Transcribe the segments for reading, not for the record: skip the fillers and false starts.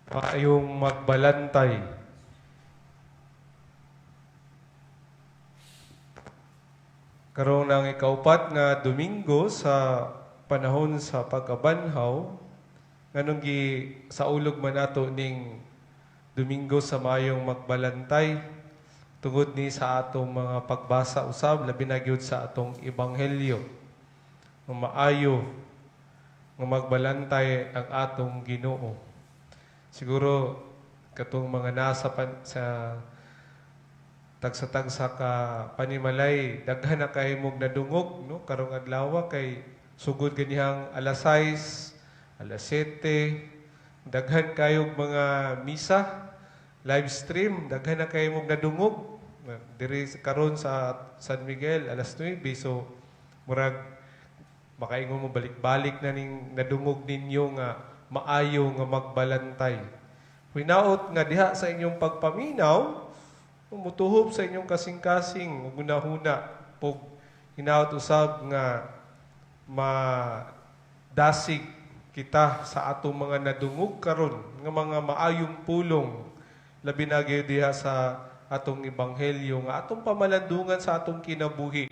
Maayong magbalantay. Karon ang ikaupat nga Domingo sa panahon sa pagkabanhaw, nganong gi sa ulog man nato ning Domingo sa maayong magbalantay tungod ni sa atong mga pagbasa usab labi na gyud sa atong ebanghelyo. Nga maayo nga magbalantay ang atong Ginoo. Siguro katong mga nasa sa tagsa-tagsa ka panimalay daghan na kay mog nadungog no karong adlaw kay sugod ganihang alas 6, alas 7, daghan kayog mga misa, live stream, daghan na kay mog nadungog diri karon sa San Miguel alas 9, so murag makaingon mo balik-balik na ning nadungog ninyo nga maayo nga magbalantay. Hinaot nga diha sa inyong pagpaminaw, mutuhob sa inyong kasing-kasing, uguna-huna, pog hinaot usab nga madasig kita sa atong mga nadungog karon nga mga maayong pulong labi na gyud diha sa atong ebanghelyo nga atong pamalandungan sa atong kinabuhi.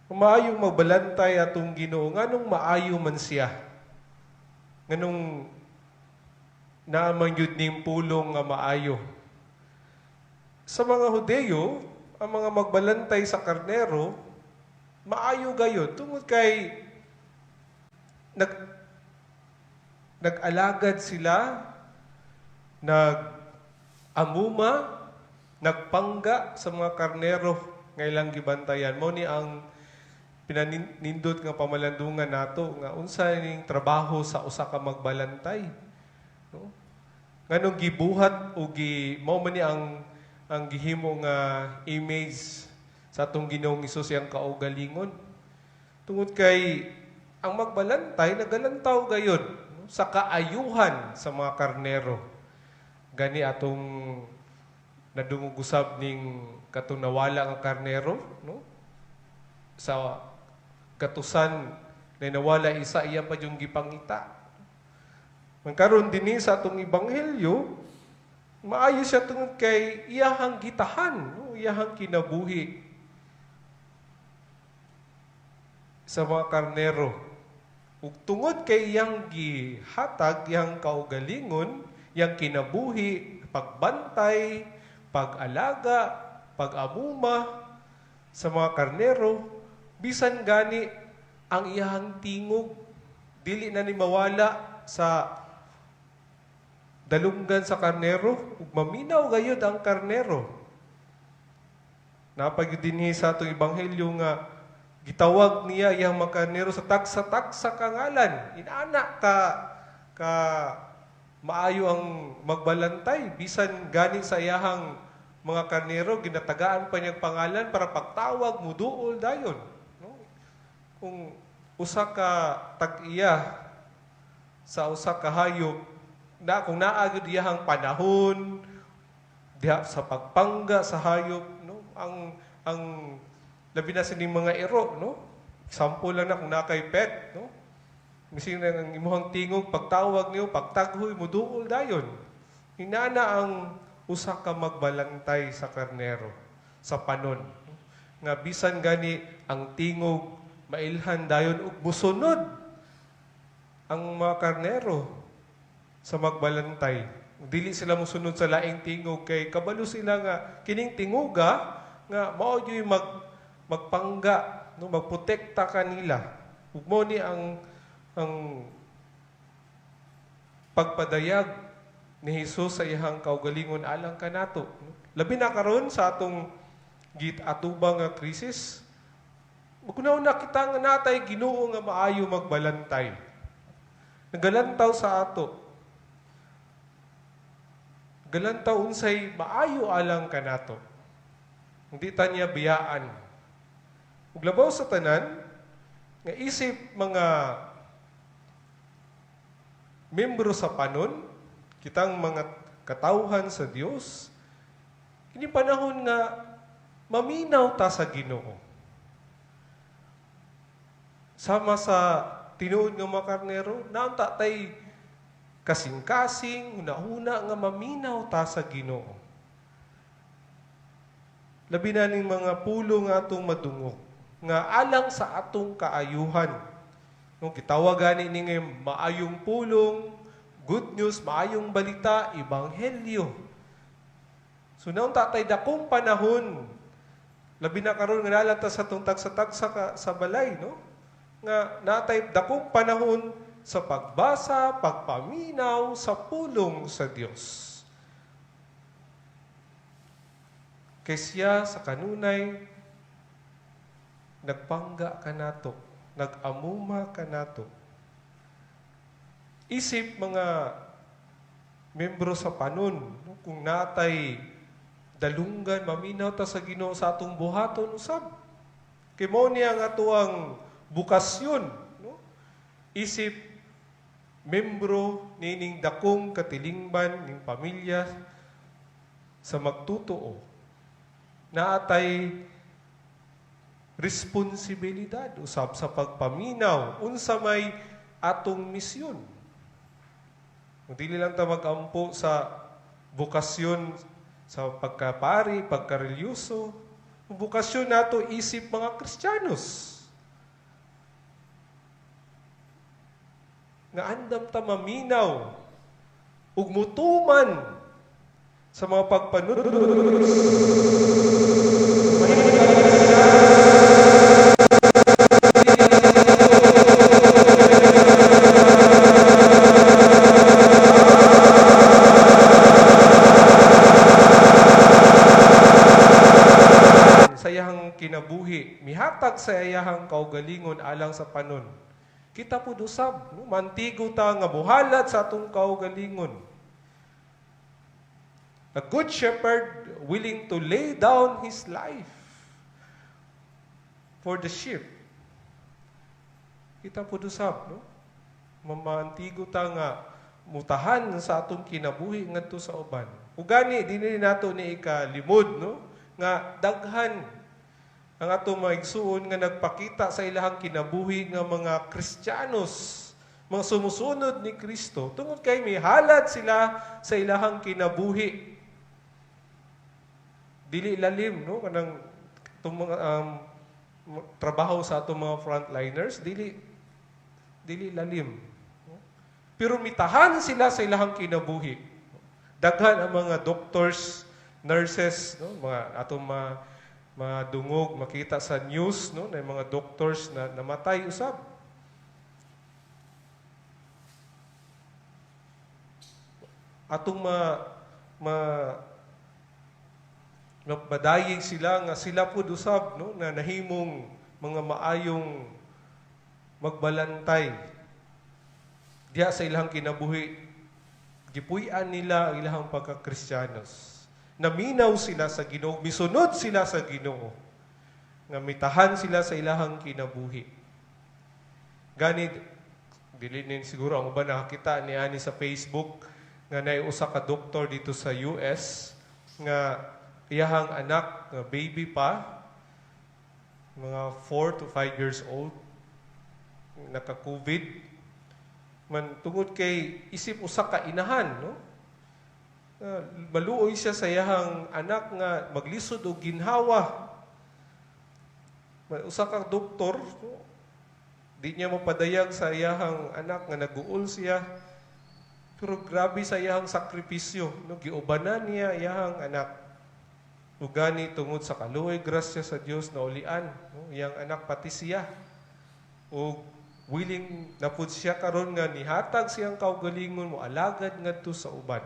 Kung maayong magbalantay atong Ginoo, nganong maayo man siya. Nganong naaman yun ning pulong nga maayo. Sa mga Hudeyo, ang mga magbalantay sa karnero, maayo gayon. Tungod kay nag-alagad sila, nag-amuma, nagpangga sa mga karnero nga ilang gibantayan. Mo ni ang pinanindot nga pamalandungan nato nga unsa ning trabaho sa usa ka magbalantay, no? Nganong gibuhat o mao man ni ang gihimo nga image sa atong Ginoong Hesus yang kaugalingon. Tungod kay ang magbalantay nagalantaw gayon, no? Sa kaayuhan sa mga karnero. Gani atong nadungog usab ning katong nawala nga karnero, no? Sa katusan na nawala isa iya pa yung gipangita. Magkaroon din sa atong ebanghelyo, maayo siya tungod kay iyahang gitahan, no? Iyahang kinabuhi sa mga karnero. Ug tungod kay iyang gihatag, iyang kaugalingon, iyang kinabuhi, pagbantay, pag-alaga, pag-amuma sa mga karnero, bisan gani ang iyang tingog dili na ni mawala sa dalunggan sa karnero ug maminaw gayud ang karnero. Napag dinhi sa atong ebanghelyo nga gitawag niya iyang mga karnero sa tagsa-tagsa kangalan. Inaana ka maayo ang magbalantay bisan gani sa iyahang mga karnero ginatagaan pa niyang pangalan para pagtawag muduol dayon. Kung usa ka tag-iya sa usa ka hayop na kung naagid iyahang panahon diha sa pagpangga sa hayop, no, ang labi na sining mga ero, no, example lang na kung nakay pet, no, mising ang imuhang tingog pagtawag niyo pagtaghoy muduol dayon. Inana ang usa ka magbalantay sa karnero sa panon, no? Nga bisan gani ang tingog mailhan dayon ug musunod ang mga karnero sa magbalantay. Dili sila musunod sa laing tingog kay kabalo sila nga kining tinguga nga mao gyud magpangga, no, magprotekta kanila. Ug mo ni ang pagpadayag ni Hesus sa iyang kaugalingon alang kanato. Labi na karon sa atong atubang nga krisis, magkunaw na kita nga natay Ginoo nga maayo magbalantay. Nagalantaw sa ato. Galantaw unsay maayo alang kanato. Hindi ta niya biyaan. Ug labaw sa tanan nga isip mga membro sa panon, kitang mga katawhan sa Dios, kini panahon nga maminaw ta sa Ginoo. Sama sa tinuod nga mga karnero, naamta tay kasing-kasing, una-una nga maminaw ta sa Ginoo. Labi na ning mga pulo nga atong madungog, nga alang sa atong kaayuhan. No, gitawag gani ni nga maayong pulong, good news, maayong balita, ebanghelyo. So naon tatay dakong panahon, labi na karon nga nalata sa atong tagsa-tagsa sa balay, no? Nga natay dakong panahon sa pagbasa, pagpaminaw sa pulong sa Dios. Kay siya sa kanunay nagpangga kanato, nag-amuma kanato. Isip mga membro sa panon, no? Kung natay dalunggan, maminaw ta sa Ginoo sa atong buhaton usab. Kay mao niya nga ang bukasyon, no? Isip membro nining dakong katilingban ning pamilya sa magtutuo. Naatay responsibilidad usab sa pagpaminaw unsa may atong misyon. Dili lang ta mag-ampo sa bukasyon sa pagkapari, pagkarelyoso. Bukasyon nato isip mga Kristiyanos. Nga andam ta maminaw ug mutuman sa mga pagpanunod. Sayahang kinabuhi, mihatag sa iyahang kaugalingon alang sa panon. Kita po usab, no? Mantigo ta nga buhalat sa atong kaugalingon. A good shepherd willing to lay down his life for the sheep. Kita po usab, no? Mamantigo ta nga mutahan sa atong kinabuhi ngadto sa uban. Ugani dinhi nato ni ikalimod, no? Nga daghan ang atong maigsuon nga nagpakita sa ilahang kinabuhi nga mga Kristiyanos, mga sumusunod ni Kristo, tungod kay mihalad sila sa ilahang kinabuhi. Dili lalim, no? Kanang itong mga trabaho sa atong mga frontliners, dili lalim. No? Pero mitahan sila sa ilahang kinabuhi. Daghan ang mga doctors, nurses, no? Mga atong mga dungog, makita sa news, no? Na mga doctors na namatay usab. Atong mabadayig sila nga sila po usab, no? Na nahimong mga maayong magbalantay diha sa ilang kinabuhi. Gipuy-an nila ang ilang pagka-Kristiyanos. Naminaw sila sa Ginoo, misunod sila sa Ginoo. Nga mitahan sila sa ilahang kinabuhi. Gani, dili nin siguro ang uban nakakita ni ani sa Facebook nga naiusa ka doktor dito sa US nga iyahang anak, nga baby pa, mga 4 to 5 years old, naka-COVID. Man tungod kay isip usa ka inahan, no? Maluoy siya sa iyahang anak nga maglisod og ginhawa. Usa ka doktor, no? Di niya mapadayag sa iyahang anak nga naguol siya. Pero grabe sa iyahang sakripisyo, no? Giubanan niya iyahang anak. Ugani tungod sa kaluoy grasya sa Dios na ulian, no? Iyang anak pati siya. O willing na pud siya karon nga nihatag siyang kaugalingon mo alagad ngadto sa uban.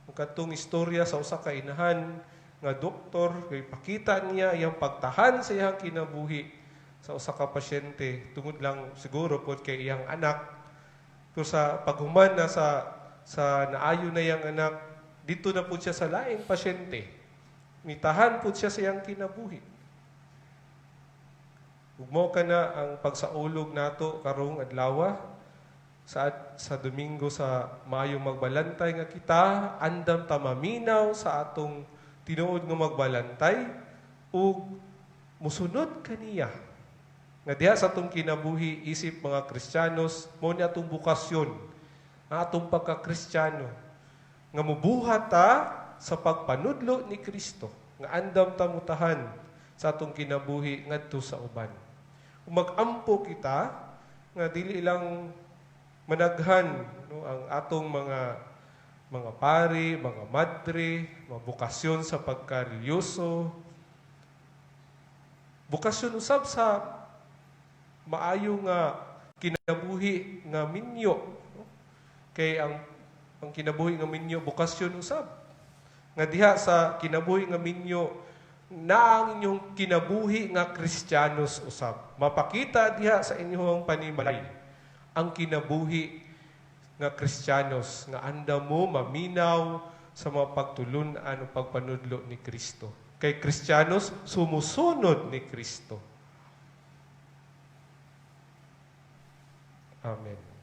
Ang katong istorya sa usa ka inahan nga doktor kay pakita niya iyang pagtahan sa iyang kinabuhi sa usa ka pasyente tungod lang siguro pod kay iyang anak. Pero sa paghuman na sa naayo na iyang anak, dito na pud siya sa laing pasyente. Mitahan pud siya sa iyang kinabuhi. Ugmo ka na ang pagsaulog nato karong adlaw sa Domingo sa Maayong Magbalantay nga kita andam ta maminaw sa atong tinuod nga magbalantay ug musunod kaniya. Nga diha sa atong kinabuhi isip mga Kristiyanos mo ni atong bukasyon ang atong pagka-Kristiyano nga mubuhat ta sa pagpanudlo ni Kristo nga andam ta mutahan sa atong kinabuhi ngadto sa uban. Kung mag-ampo kita nga dili lang managhan no, ang atong mga pari, mga madre, mga bukasyon sa pagkarelyoso, bukasyon usab sa maayo nga kinabuhi nga minyo. No? Kay ang kinabuhi nga minyo, bukasyon usab. Nga diha sa kinabuhi nga minyo, na ang inyong kinabuhi nga Kristiyanos usab. Mapakita diha sa inyong panimalay ang kinabuhi nga Kristiyanos, nga anda mo maminaw sa mga pagtulunan o pagpanudlo ni Kristo. Kay Kristiyanos, sumusunod ni Kristo. Amen.